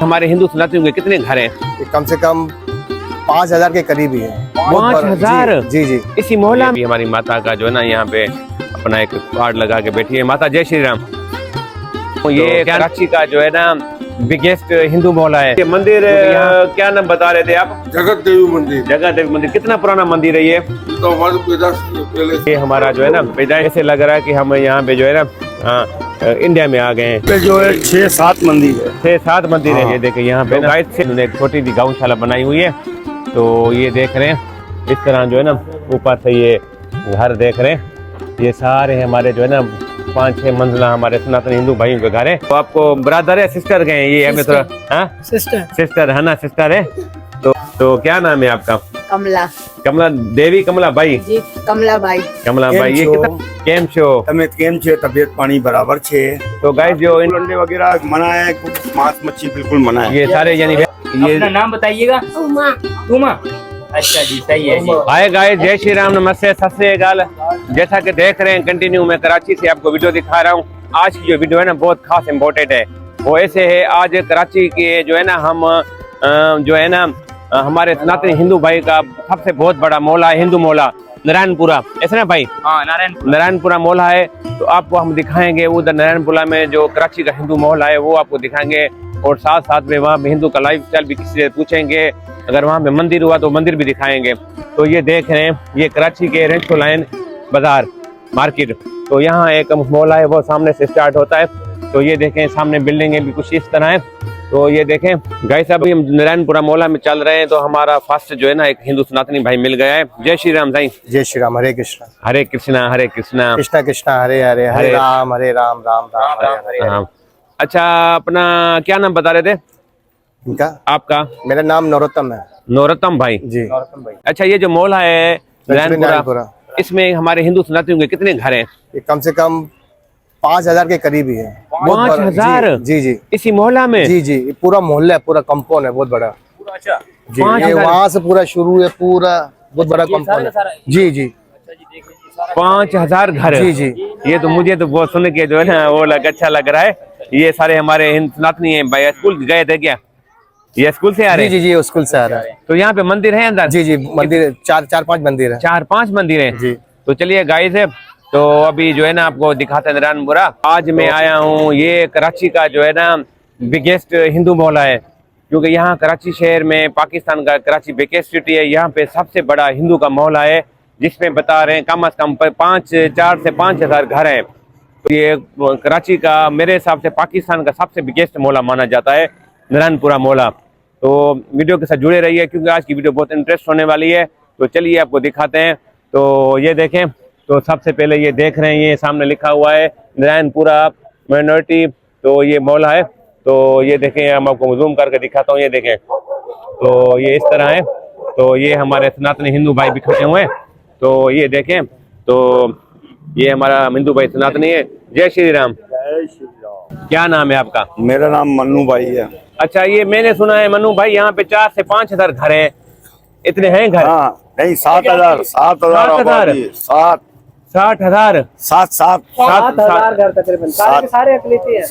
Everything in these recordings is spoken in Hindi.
कम से कम 5,000 के करीब ही है। 5,000? जी जी। इसी मोहल्ला में हमारी माता का जो है ना यहाँ पे अपना एक कार्ड लगा के बैठी है। माता जय श्री राम। तो ये कराची का जो है ना बिगेस्ट हिंदू मोहल्ला है। ये मंदिर क्या नाम बता रहे थे आप? जगत देवी मंदिर। जगत देवी मंदिर कितना पुराना मंदिर है ये? तो हमारे पैदाश से पहले ये हमारा जो है ना पैदाइश ऐसे लग रहा है कि हम यहाँ पे जो है ना इंडिया में आ गए हैं। जो है 6-7 मंदिर है। 6-7 मंदिर है। ये देखे यहाँ पे ना उन्होंने एक छोटी सी गौशाला बनाई हुई है। तो ये देख रहे हैं इस तरह जो है ना ऊपर से ये घर देख रहे हैं। ये सारे हमारे जो है ना 5-6 मंजिला हमारे सनातन हिंदू भाइयों के घर है। तो आपको ब्रदर है सिस्टर गए ये हमें थोड़ा सिस्टर है ना सिस्टर है। तो क्या नाम है आपका? कमला। कमला देवी कमला भाई जी कमला भाई। कमला भाई ये कितना केम छो? तबियत केम छे? तबियत पानी बराबर छे। तो गाइस जो अंडे वगैरह मना है, मांस मच्छी बिल्कुल मना है। ये सारे यानी ये अपना नाम बताइएगा। उमा। अच्छा जी सही है जी। हाय गाइस जय श्री राम नमस्ते सत श्री अकाल। जैसा कि देख रहे हैं कंटिन्यू मैं कराची से आपको वीडियो दिखा रहा हूँ। आज की जो वीडियो है ना बहुत खास इम्पोर्टेंट है। वो ऐसे है आज कराची के जो है ना हम जो है ना हमारे सनातनी हिंदू भाई का सबसे बहुत बड़ा मोहल्ला है हिंदू मोहल्ला नारायणपुरा। ऐसे ना भाई? हाँ नारायणपुरा मोहल्ला है। तो आपको हम दिखाएंगे उधर नारायणपुरा में जो कराची का हिंदू मोहल्ला है वो आपको दिखाएंगे और साथ साथ में वहाँ पे हिंदू का लाइफ स्टाइल भी किसी से पूछेंगे। अगर वहाँ पे मंदिर हुआ तो मंदिर भी दिखाएंगे। तो ये देख रहे हैं ये कराची के रेंचो लाइन बाजार मार्केट। तो यहाँ एक मोहल्ला है वो सामने से स्टार्ट होता है। तो ये देखें सामने बिल्डिंगें भी कुछ इस तरह है। तो ये देखें गाइस अभी हम नारायणपुरा मोहल्ला में चल रहे हैं। तो हमारा फर्स्ट जो है ना एक हिंदू सनातनी भाई मिल गया है। जय श्री राम भाई। जय श्री राम। हरे कृष्णा हरे कृष्णा हरे कृष्णा कृष्णा कृष्णा हरे हरे हरे राम राम राम हरे हरे। अच्छा अपना क्या नाम बता रहे थे इनका? आपका? मेरा नाम नरोत्तम है। नरोत्तम भाई जी। अच्छा ये जो मोहल्ला है नारायणपुरा इसमें हमारे हिंदू सनातनियों के कितने घर हैं? ये कम से कम 5,000 के करीब ही है। 5,000? जी जी। इसी मोहल्ला में? जी जी ये पूरा मोहल्ला है, पूरा कंपाउंड है बहुत बड़ा। अच्छा जी ये वहाँ से पूरा शुरू है, पूरा बहुत बड़ा कंपाउंड है। जी जी 5,000 घर। जी जी। ये तो मुझे तो बहुत सुन के जो है ना वो अच्छा लग रहा है। ये सारे हमारे हिंदू सनातनी है भाई। स्कूल गए थे क्या? ये स्कूल से आ रहे हैं? जी जी स्कूल से आ रहा है। तो यहाँ पे मंदिर है अंदर? जी जी मंदिर 4-5 मंदिर है। 4-5 मंदिर है जी। तो चलिए गाइस है तो अभी जो है ना आपको दिखाते हैं नारायणपुरा। आज मैं आया हूँ ये कराची का जो है ना बिगेस्ट हिंदू मोहल्ला है क्योंकि यहाँ कराची शहर में पाकिस्तान का कराची बिगेस्ट सिटी है। यहाँ पे सबसे बड़ा हिंदू का मोहल्ला है जिसमें बता रहे हैं कम से कम 4 से 5,000 घर हैं। तो ये कराची का मेरे हिसाब से पाकिस्तान का सबसे बिगेस्ट मोहल्ला माना जाता है नारायणपुरा मोहल्ला। तो वीडियो के साथ जुड़े रहिए क्योंकि आज की वीडियो बहुत इंटरेस्ट होने वाली है। तो चलिए आपको दिखाते हैं। तो ये देखें तो सबसे पहले ये देख रहे हैं ये सामने लिखा हुआ है नारायणपुरा माइनॉरिटी। तो ये मोहल्ला है। तो ये देखें हम आपको जूम करके दिखाता हूँ। ये देखें तो ये इस तरह है। तो ये हमारे सनातनी हिंदू भाई भी खड़े हुए हैं। तो ये देखें तो ये हमारा हिंदू भाई सनातनी है। जय श्री राम। क्या नाम है आपका? मेरा नाम मन्नू भाई है। अच्छा ये मैंने सुना है मन्नू भाई यहाँ पे 4 से 5,000 घर हैं। इतने हैं घर? हाँ नहीं 7,000 60,000 7,000 घर तकरीबन सारे अकलीती हैं।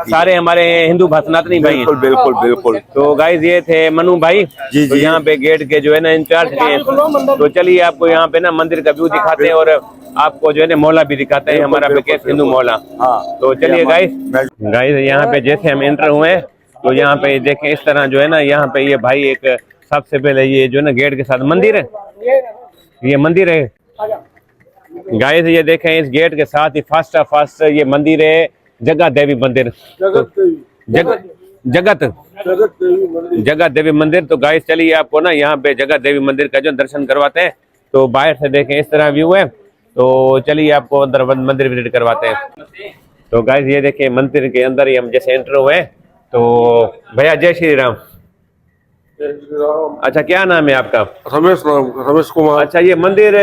सारे हमारे हिंदू सनातनी भाई हैं। बिल्कुल बिल्कुल बिल्कुल। तो गाइस ये थे मनु भाई। जी तो जी। यहाँ पे गेट के जो है ना इंचार्ज हैं। तो चलिए आपको यहाँ पे ना मंदिर का व्यू दिखाते हैं और आपको जो है ना मोहल्ला भी दिखाते हैं हमारा बिगेस्ट हिंदू मोहल्ला। हाँ तो चलिए गाइस यहाँ पे जैसे हम एंटर हुए तो यहाँ पे देखें इस तरह जो है ना यहाँ पे ये भाई एक सबसे पहले ये जो है ना गेट के साथ मंदिर है। ये मंदिर है गाइस। ये देखें इस गेट के साथ ही फर्स्ट ये मंदिर है जगत देवी मंदिर। जगत देवी मंदिर। तो गाइस चलिए आपको ना यहाँ पे जगत देवी मंदिर का जो दर्शन करवाते हैं। तो बाहर से देखें इस तरह व्यू है। तो चलिए आपको अंदर मंदिर विजिट करवाते हैं। तो गाइस ये देखें मंदिर के अंदर ही हम जैसे एंटर हुए। तो भैया जय श्री राम। अच्छा क्या नाम है आपका? रमेश कुमार। अच्छा ये मंदिर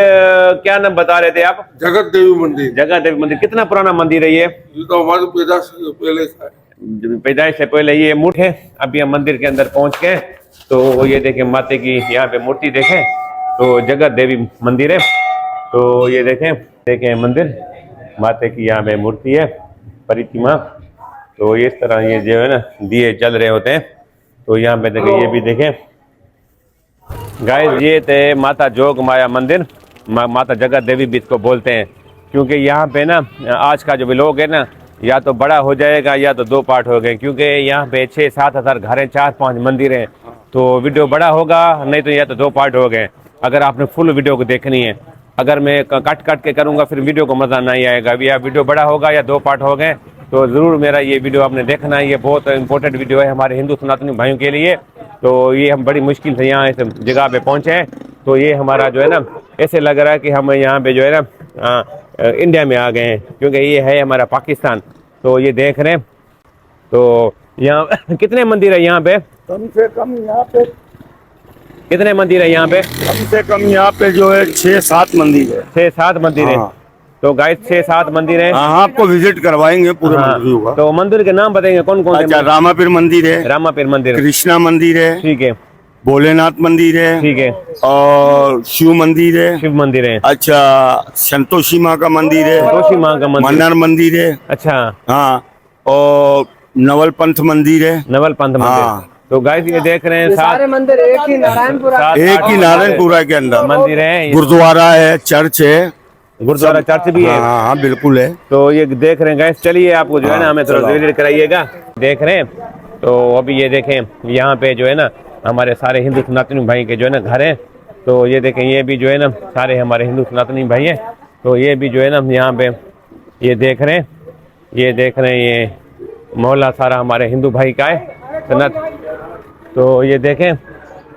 क्या नाम बता रहे थे आप? जगत देवी मंदिर। जगत देवी मंदिर कितना पुराना मंदिर है ये? तो हमारे पैदाश से पहले था। पैदाइश से पहले ये मूर्ति है। अभी हम मंदिर के अंदर पहुंच गए। तो ये देखें माता की यहाँ पे मूर्ति देखें। तो जगत देवी मंदिर है। तो ये देखें मंदिर माता की यहाँ पे मूर्ति है प्रतिमा। तो इस तरह ये जो है ना दिए जल रहे होते हैं। तो यहाँ पे देखिए, ये भी देखें गाइस, ये थे माता जोग माया मंदिर, माता जगत देवी भी इसको बोलते हैं, क्योंकि यहाँ पे ना आज का जो व्लॉग है ना या तो बड़ा हो जाएगा या तो 2 पार्ट हो गए, क्योंकि यहाँ पे 6-7 हज़ार घर हैं, 4-5 मंदिर हैं, तो वीडियो बड़ा होगा, नहीं तो या तो 2 पार्ट हो गए। अगर आपने फुल वीडियो को देखनी है, अगर मैं कट के करूँगा फिर वीडियो को मज़ा नहीं आएगा। या वीडियो बड़ा होगा या 2 पार्ट हो गए, तो ज़रूर मेरा ये वीडियो आपने देखना है। ये बहुत इंपॉर्टेंट वीडियो है हमारे हिंदू सनातनी भाइयों के लिए। तो ये हम बड़ी मुश्किल से यहाँ इस जगह पे पहुँचे हैं। तो ये हमारा जो है ना ऐसे लग रहा है कि हम यहाँ पे जो है ना इंडिया में आ गए हैं, क्योंकि ये है हमारा पाकिस्तान। तो ये देख रहे हैं, तो यहाँ कितने मंदिर है यहाँ पे? कम से कम यहाँ पे कितने मंदिर है यहाँ पे? कम से कम यहाँ पे जो है 6-7 मंदिर है। 6-7 मंदिर है। हाँ। तो गाइस 6-7 मंदिर है। हाँ, आपको विजिट करवाएंगे पूरे मंदिर का। तो मंदिर के नाम बताएंगे कौन कौन से? अच्छा, रामापीर मंदिर है, रामापीर मंदिर, कृष्णा मंदिर है, ठीक है, भोलेनाथ मंदिर है, ठीक है, और शिव मंदिर है, शिव मंदिर है, अच्छा संतोषी माँ का मंदिर है, संतोषी माँ का मंदिर, मन्नार मंदिर है, अच्छा, हाँ, और नवल पंथ मंदिर है, नवल पंथ मंदिर। हाँ। तो गाइस ये देख रहे हैं ये सारे मंदिर एक ही नारायणपुरा एक ही नारायणपुरा के अंदर मंदिर है, गुरुद्वारा है, चर्च है, गुरुद्वारा चर्च भी है। हाँ हाँ बिल्कुल है। तो ये देख रहे हैं गाइस, चलिए आपको जो है ना हमें थोड़ा विजिट कराइएगा। देख रहे हैं, तो अभी ये देखें यहाँ पे जो है ना हमारे सारे हिंदू सनातनी भाई के जो है ना घर हैं। तो ये देखें, ये भी जो है ना सारे हमारे हिंदू सनातनी भाई हैं। तो ये भी जो है ना यहाँ पे ये देख रहे हैं, ये देख रहे हैं, ये मोहल्ला सारा हमारे हिंदू भाई का है सनात। तो ये देखें,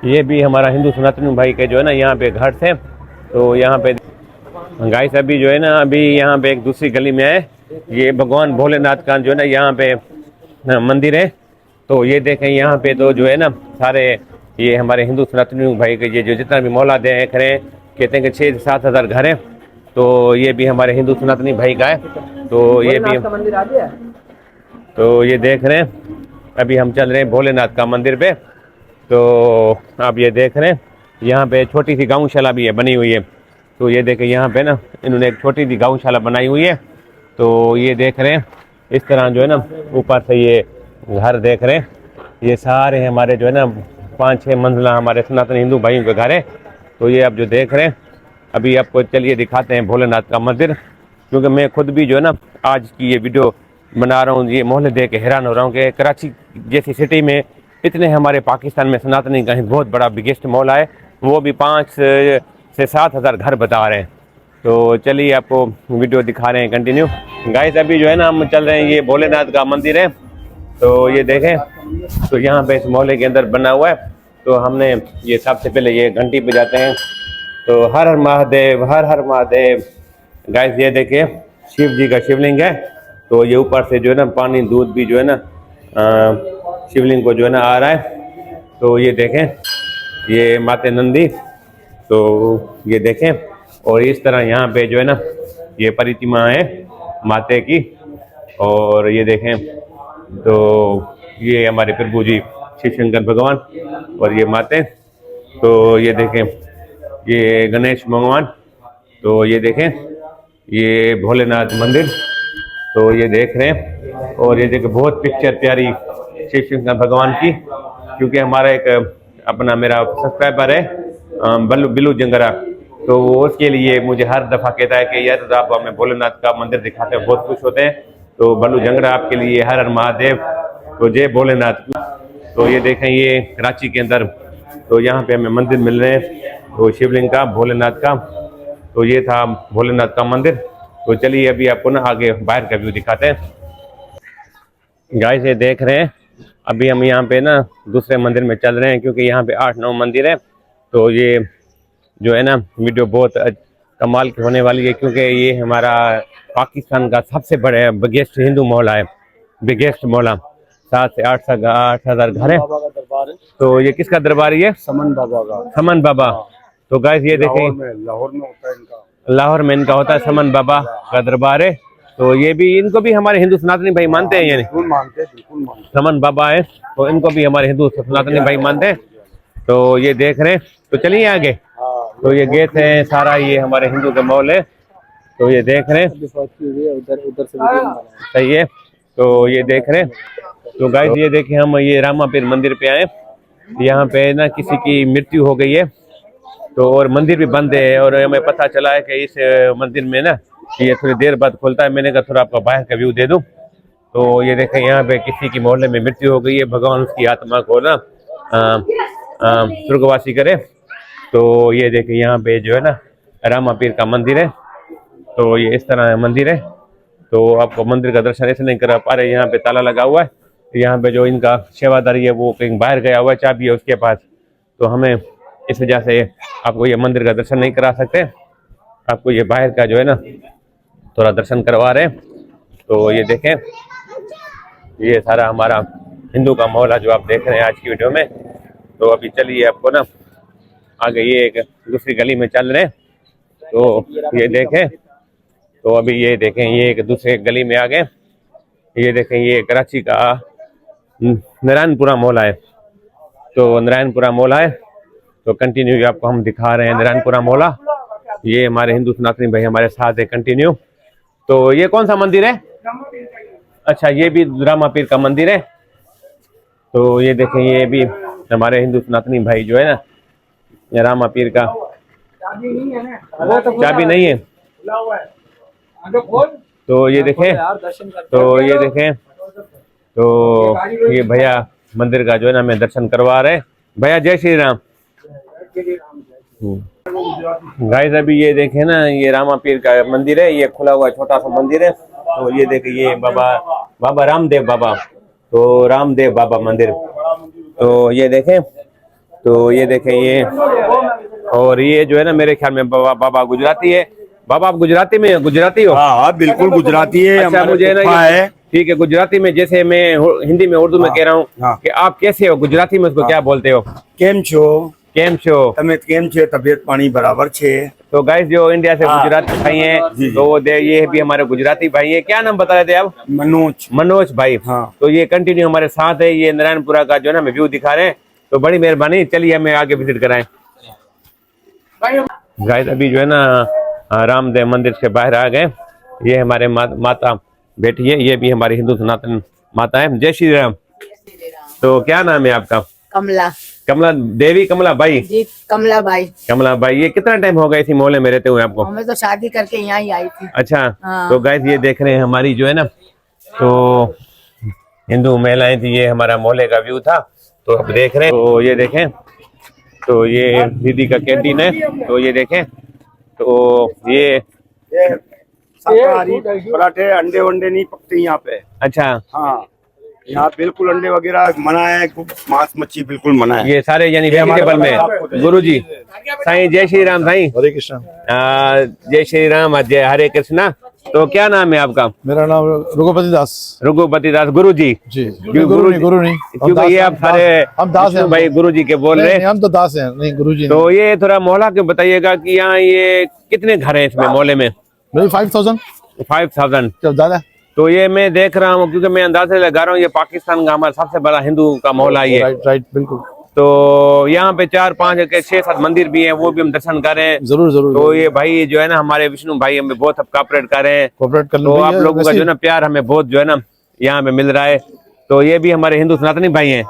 ये भी हमारा हिंदू सनातनी भाई के जो है ना यहाँ पे घर से। तो यहाँ पे गाइस अभी जो है ना अभी यहाँ पे एक दूसरी गली में है, ये भगवान भोलेनाथ का जो है ना यहाँ पे मंदिर है। तो ये देखें यहाँ पे तो जो है ना सारे ये हमारे हिंदू सनातनी भाई के ये जो जितना भी मोहल्ला देख रहे हैं, कहते हैं कि 6-7 हज़ार घर हैं। तो ये भी हमारे हिंदू सनातनी भाई का है। तो ये भी मंदिर आ गया। तो ये देख रहे हैं, अभी हम चल रहे हैं भोलेनाथ का मंदिर पे। तो आप ये देख रहे हैं, यहाँ पे छोटी सी गौशाला भी है बनी हुई है। तो ये देखें यहाँ पे ना इन्होंने एक छोटी सी गौशाला बनाई हुई है। तो ये देख रहे हैं इस तरह जो है ना ऊपर से ये घर देख रहे हैं, ये सारे हमारे जो है ना 5-6 मंजिला हमारे सनातनी हिंदू भाइयों के घर है। तो ये आप जो देख रहे हैं, अभी आपको चलिए दिखाते हैं भोलेनाथ का मंदिर, क्योंकि मैं खुद भी जो है ना आज की ये वीडियो बना रहा हूँ, ये मोहल्ले देख के हैरान हो रहा हूँ कि कराची जैसी सिटी में इतने हमारे पाकिस्तान में सनातनी का बहुत बड़ा बिगेस्ट मोहल्ला है, वो भी 5 से 7 हज़ार घर बता रहे हैं। तो चलिए आपको वीडियो दिखा रहे हैं कंटिन्यू। गाइस अभी जो है ना हम चल रहे हैं, ये भोलेनाथ का मंदिर है। तो ये देखें, तो यहाँ पे इस मोहल्ले के अंदर बना हुआ है। तो हमने ये सबसे पहले ये घंटी पे जाते हैं। तो हर हर महादेव, हर हर महादेव। गाइस ये देखें, शिव जी का शिवलिंग है। तो ये ऊपर से जो है ना पानी दूध भी जो है ना शिवलिंग को जो है ना आ रहा है। तो ये देखें, ये माते नंदी। तो ये देखें, और इस तरह यहाँ पे जो है ना ये प्रतिमा है माते की। और ये देखें, तो ये हमारे प्रभु जी शिव शंकर भगवान और ये माते। तो ये देखें, ये गणेश भगवान। तो ये देखें, ये भोलेनाथ मंदिर। तो ये देख रहे हैं, और ये देखें बहुत पिक्चर प्यारी शिव शंकर भगवान की, क्योंकि हमारा एक अपना मेरा सब्सक्राइबर है बिल्लू जंगरा। तो उसके लिए मुझे हर दफ़ा कहता है कि यार आप हमें भोलेनाथ का मंदिर दिखाते हैं, बहुत खुश होते हैं। तो बल्लू जंगरा आपके लिए हर हर महादेव। तो जय भोलेनाथ। तो ये देखें, ये कराची के अंदर तो यहाँ पे हमें मंदिर मिल रहे हैं, तो शिवलिंग का, भोलेनाथ का। तो ये था भोलेनाथ का मंदिर। तो चलिए अभी आपको ना आगे बाहर का व्यू दिखाते हैं। गाइस ये देख रहे हैं, अभी हम यहाँ पे ना दूसरे मंदिर में चल रहे हैं, क्योंकि यहाँ पे 8-9 मंदिर है। तो ये जो है ना वीडियो बहुत कमाल की होने वाली है, क्योंकि ये हमारा पाकिस्तान का सबसे बड़े बिगेस्ट हिंदू मोहल्ला है, बिगेस्ट मोहल्ला। 7 से 8 हज़ार घर है। तो ये किसका दरबार है? समन बाबा का। समन बाबा। तो गाइस ये देखें, लाहौर में होता है इनका, लाहौर में इनका होता है, समन बाबा का दरबार है। तो ये भी, इनको भी हमारे हिंदू सनातनी भाई मानते हैं, यानी बिल्कुल मानते हैं। समन बाबा है, तो इनको भी हमारे हिंदू सनातनी भाई मानते हैं। तो ये देख रहे हैं, तो चलिए आगे। तो ये गेट है सारा, ये हमारे हिंदू के मॉल है। तो ये देख रहे हैं, उधर से सही है। तो ये देख रहे हैं। तो गाइस ये देखें, हम ये रामापीर मंदिर पे आए। यहाँ पे ना किसी की मृत्यु हो गई है, तो और मंदिर भी बंद है, और हमें पता चला है कि इस मंदिर में ना ये थोड़ी देर बाद खुलता है। मैंने कहा थोड़ा आपका बाहर का व्यू दे दूं। तो ये देखें, यहाँ पे किसी की मोहल्ले में मृत्यु हो गई है। भगवान उसकी आत्मा को ना स्वर्गवासी करे। तो ये देखें, यहाँ पे जो है ना रामापीर का मंदिर है। तो ये इस तरह मंदिर है। तो आपको मंदिर का दर्शन ऐसे नहीं करा पा रहे, यहाँ पे ताला लगा हुआ है। यहाँ पे जो इनका सेवादारी है वो कहीं बाहर गया हुआ है, चाबी है उसके पास। तो हमें इस वजह से आपको ये मंदिर का दर्शन नहीं करा सकते। आपको ये बाहर का जो है ना थोड़ा दर्शन करवा रहे हैं। तो ये देखें, ये सारा हमारा हिंदू का मोहल्ला जो आप देख रहे हैं आज की वीडियो में। तो अभी चलिए आपको ना आगे ये एक दूसरी गली में चल रहे हैं। तो ये देखें, तो अभी ये देखें, ये एक दूसरे गली में आ गए। ये देखें, ये कराची का नारायणपुरा मोहल्ला है। तो नारायणपुरा मोहल्ला है। तो कंटिन्यू आपको हम दिखा रहे हैं नारायणपुरा मोहल्ला। ये हमारे हिंदू सनातनी भाई हमारे साथ है कंटिन्यू। तो ये कौन सा मंदिर है? अच्छा, ये भी रामापीर का मंदिर है। तो ये देखें, ये भी हमारे हिंदू सनातनी भाई जो है ना रामापीर का चाबी नहीं है। तो ये देखें, तो ये देखें, तो ये भैया मंदिर का जो है ना हमें दर्शन करवा रहे हैं। भैया जय श्री राम। गाइस अभी ये देखें ना, ये रामापीर का मंदिर है। ये खुला हुआ छोटा सा मंदिर है। तो ये देखें, ये बाबा रामदेव बाबा, तो रामदेव बाबा मंदिर। तो ये देखें, तो ये देखें ये, और ये जो है ना मेरे ख्याल में बाबा गुजराती है। बाबा आप गुजराती हो? हाँ बिल्कुल गुजराती है। अच्छा, मुझे ना है ठीक है, गुजराती में जैसे मैं हिंदी में उर्दू में कह रहा हूँ कि आप कैसे हो, गुजराती में उसको क्या बोलते हो? केम छो? केम छो? केम छे? तबियत पानी बराबर छे। तो गाइस जो इंडिया से गुजराती भाई हैं, तो ये भी हमारे गुजराती भाई हैं। क्या नाम बता रहे थे आप? मनोज भाई। हाँ। तो ये कंटिन्यू हमारे साथ है। ये नारायणपुरा का जो है ना हमें व्यू दिखा रहे हैं। तो बड़ी मेहरबानी, चलिए हमें आगे विजिट कराएं। गाइस अभी जो है ना रामदेव मंदिर से बाहर आ गए। ये हमारे माता बेटी है, ये भी हमारी हिंदू सनातन माता है। जय श्री राम। तो क्या नाम है आपका? कमला। कमला देवी? कमला बाई जी, कमला बाई। कमला बाई। ये कितना टाइम हो गया इसी मोहल्ले में रहते हुए आपको? हमें तो शादी करके यहाँ ही आई थी। अच्छा। हाँ। तो गाइस ये देख रहे हैं हमारी जो है ना तो हिंदू महिलाएं थी। ये हमारा मोहल्ले का व्यू था। तो अब देख रहे हैं, तो ये देखें, तो ये दीदी का कैंटीन है। तो ये देखें, तो ये शाकाहारी पराठे, अंडे वंडे नहीं पकते यहाँ पे। अच्छा। हाँ, यहाँ बिल्कुल अंडे वगैरह मना है, मांस मच्छी बिल्कुल मना है। ये सारे यानी वेजिटेबल में। गुरुजी साईं जय श्री राम। साईं हरे कृष्ण। जय श्री राम, जय हरे कृष्णा। तो क्या नाम है आपका? मेरा नाम रघुपति दास। रघुपति दास। गुरु जी? जी, गुरु नहीं। क्योंकि ये आप सारे हम दास हैं भाई गुरु जी के बोल रहे हैं। हम तो दास हैं, नहीं गुरु जी। तो ये थोड़ा मोहल्ला के बताइएगा कि यहाँ ये कितने घर हैं इसमें मोहल्ले में? 5000। 5000 ज्यादा। तो ये मैं देख रहा हूँ, क्योंकि मैं अंदाजे लगा रहा हूँ ये पाकिस्तान का हमारा सबसे बड़ा हिंदू का मोहल्ला ये। राइट बिल्कुल। तो यहाँ पे 4 5 6 7 मंदिर भी हैं, वो भी हम दर्शन कर रहे हैं। जरूर। तो ये भाई जो है ना हमारे विष्णु भाई हमें बहुत कॉपरेट कर रहे हैं। कर तो आप लोगों का जो है ना प्यार हमें बहुत जो है ना यहाँ पे मिल रहा है। तो ये भी हमारे हिंदू सनातनी भाई हैं।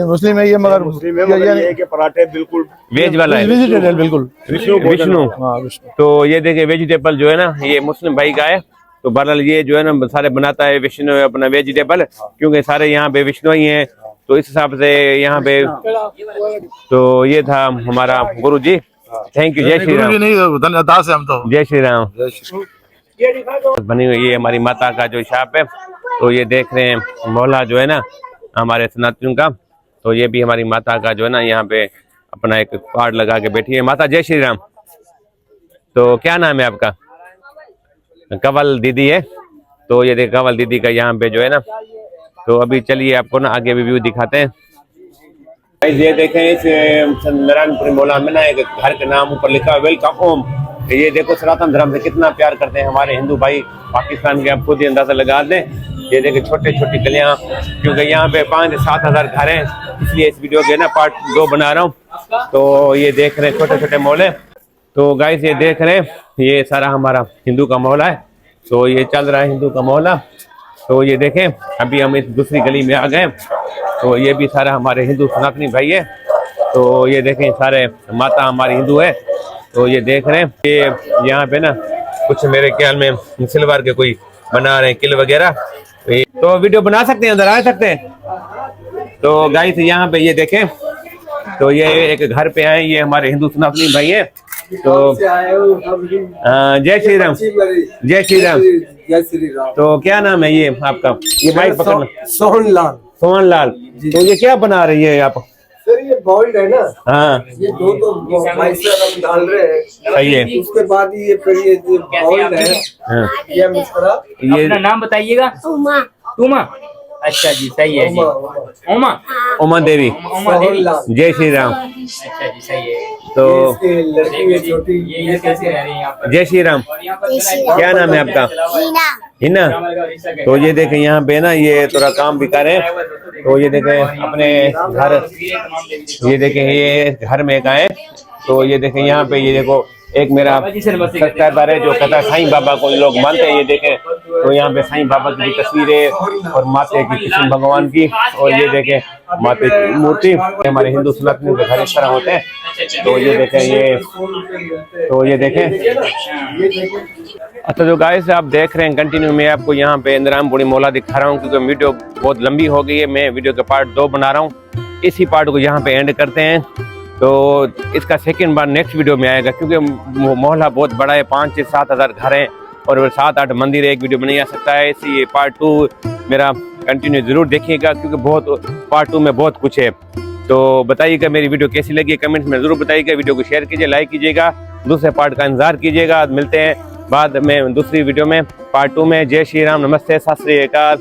मुस्लिम है ये, मगर ये के पराठे बिल्कुल वेज वाला है। वेजिटेबल बिल्कुल। विष्णु। हाँ, विष्णु। तो ये देखिए वेजिटेबल जो है ना ये मुस्लिम भाई का है। तो बहरहाल ये जो है ना सारे बनाता है विष्णु अपना वेजिटेबल, क्योंकि सारे यहाँ पे विष्णु ही हैं। तो इस हिसाब से यहाँ पे तो ये था हमारा गुरु जी। Thank you. जय श्री राम। दास है हम तो। जय श्री राम। बनी हुई ये हमारी माता का जो शॉप है। तो ये देख रहे हैं मोहल्ला जो है ना हमारे सनातनियों का। तो ये भी हमारी माता का जो है ना यहाँ पे अपना एक कार्ड लगा के बैठी है। माता जय श्री राम। तो क्या नाम है आपका? कंवल दीदी है। तो ये देख कंवल दीदी का यहाँ पे जो है ना। तो अभी चलिए आपको ना आगे भी व्यू दिखाते हैं। ये देखें इस नारायणपुर मोहल्ला में ना एक घर के नाम ऊपर लिखा है वेलकम होम। ये देखो सनातन धर्म से कितना प्यार करते हैं हमारे हिंदू भाई पाकिस्तान के। आप खुद ही अंदाजा लगा दें। ये देखें छोटे छोटी गलियां, क्योंकि यहाँ पे 5 से 7 हजार घर हैं, इसलिए इस वीडियो के ना पार्ट 2 बना रहा हूँ। तो ये देख रहे हैं छोटे छोटे मोहल्ले। तो गाइस ये देख रहे हैं ये सारा हमारा हिंदू का मोहल्ला है। तो ये चल रहा है हिंदू का मोहल्ला। तो ये देखें अभी हम इस दूसरी गली में आ गए। तो ये भी सारा हमारे हिंदू सनातनी भाई है। तो ये देखें सारे माता हमारी हिंदू है। तो ये देख रहे हैं कि यहाँ पे ना कुछ मेरे ख्याल में सिल्वर के कोई बना रहे हैं किल वगैरह। तो वीडियो बना सकते हैं, अंदर आ सकते हैं। तो गाइस यहाँ पे ये देखें, तो ये एक घर पे आए, ये हमारे हिंदू सनातनी भाई हैं। तो जय श्री राम, जय श्री राम, जय श्री राम। तो क्या नाम है ये आपका? ये माइक पकड़ना। सोहन लाल। सोहन लाल। तो ये क्या बना रही है आप? सर ये बॉइल्ड है ना। हाँ ये दो माइसर हम डाल रहे हैं। सही है। उसके बाद ये फिर ये बॉइल्ड है। हाँ। ये मिश्रा। ये अपना नाम बताइएगा। उमा। तुमा। अच्छा जी सही है जी। उमा। उमा देवी। उमा देवी। जय श्री राम। अच्छा जी सही है। तो इसके लड़की है छोटी। ये कैसे रह रही है यहाँ पर? जय श्री राम। क्या नाम है आपका? हिना। तो ये देखें यहाँ पे ना ये थोड़ा काम भी करें। तो ये देखें अपने घर, ये देखें ये घर में एक आए। तो ये देखें यहाँ पे ये देखो एक मेरा सब्सक्राइबर है जो कहता है साईं बाबा को लोग मानते हैं। ये देखें तो यहाँ पे साईं बाबा की तस्वीरें और माता की कृष्ण भगवान की, और ये देखें माता की मूर्ति। हमारे हिंदू सनातनी के घर इस तरह होते हैं। तो ये देखें ये, तो ये देखें। अच्छा जो गाइस आप देख रहे हैं कंटिन्यू, मैं आपको यहाँ पे इंदिराम बुढ़ी मौला दिखा रहा हूँ क्योंकि वीडियो बहुत लंबी हो गई है। मैं वीडियो के पार्ट 2 बना रहा हूँ, इसी पार्ट को यहाँ पे एंड करते हैं। तो इसका सेकंड बार नेक्स्ट वीडियो में आएगा क्योंकि मोहल्ला बहुत बड़ा है, 5 से 7 हज़ार घर हैं और 7-8 मंदिर है, एक वीडियो में नहीं आ सकता है। इसलिए पार्ट 2 मेरा कंटिन्यू जरूर देखिएगा क्योंकि बहुत पार्ट 2 में बहुत कुछ है। तो बताइएगा मेरी वीडियो कैसी लगी, कमेंट्स में जरूर बताइएगा। वीडियो को शेयर कीजिए, लाइक कीजिएगा, दूसरे पार्ट का इंतजार कीजिएगा। मिलते हैं बाद में दूसरी वीडियो में पार्ट 2 में। जय श्री राम, नमस्ते, सत श्री अकाल।